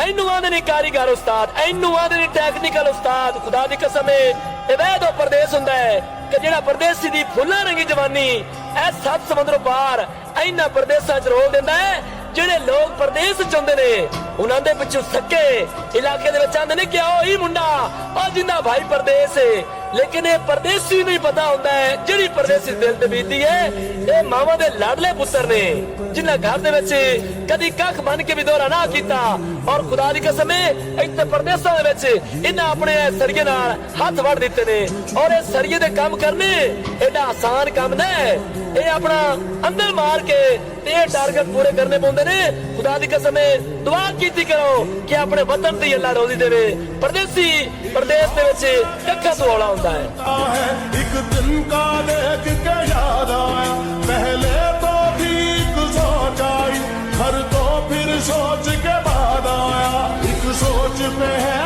इनू आंदे ने कारीगर उस्ताद, इनू आंदे ने टैक्नीकल उस्ताद। खुदा दी कसम है वैद प्रदेश हुंदा है कि जिहड़ा परदेसी दी फुल्लां रंगी जवानी ऐ सत समुंदरों पार इन्हां परदेसां च रोल दिंदा है। ਜਿਹੜੇ ਲੋਕ ਪ੍ਰਦੇਸ਼ ਚ ਹੁੰਦੇ ਨੇ ਉਹਨਾਂ ਦੇ ਪਿੱਛੋਂ ਸੱਕੇ ਇਲਾਕੇ ਦੇ ਵਿੱਚ ਆਂਦੇ ਨੇ ਕਿ ਉਹ ਹੀ ਮੁੰਡਾ ਉਹ ਜਿੰਦਾ ਭਾਈ ਪ੍ਰਦੇਸ਼ ਹੈ। ਲੇਕਿਨ ਇਹ ਪਰਦੇਸੀ ਨੂੰ ਹੀ ਪਤਾ ਹੁੰਦਾ ਹੈ ਜਿਹੜੀ ਪਰਦੇਸੀ ਦਿਲ ਤੇ ਬੀਤੀ ਹੈ ਇਹ ਮਾਵਾਂ ਦੇ ਲਾਡਲੇ ਪੁੱਤਰ ਨੇ ਜਿਨ੍ਹਾਂ ਘਰ ਦੇ ਵਿੱਚ ਕਦੀ ਕੱਖ ਬਣ ਕੇ ਵੀ ਦੌਰਾ ਨਾ ਕੀਤਾ। ਔਰ ਖੁਦਾ ਦੀ ਕਸਮ ਹੈ ਇੱਥੇ ਪਰਦੇਸਾਂ ਦੇ ਵਿੱਚ ਇਹਨਾਂ ਆਪਣੇ ਸਰੀਏ ਨਾਲ ਹੱਥ ਵੜ ਦਿੱਤੇ ਨੇ। ਔਰ ਇਹ ਸਰੀਏ ਦੇ ਕੰਮ ਕਰਨੇ ਐਡਾ ਆਸਾਨ ਕੰਮ ਨਹੀਂ, ਇਹ ਆਪਣਾ ਅੰਦਰ ਮਾਰ ਕੇ ਇਹ ਟਾਰਗੇਟ ਪੂਰੇ ਕਰਨੇ ਪੈਂਦੇ ਨੇ। खुदा दी कसम है दुआ कीती करो कि अपने वतन दी अल्लाह रोजी देवे। परदेसी प्रदेश दे विच कक्खा तो औला हुंदा है। एक दिन का देख के याद आया पहले तो ठीक सोच आई, हर तो फिर सोच के बाद आया एक सोच पे है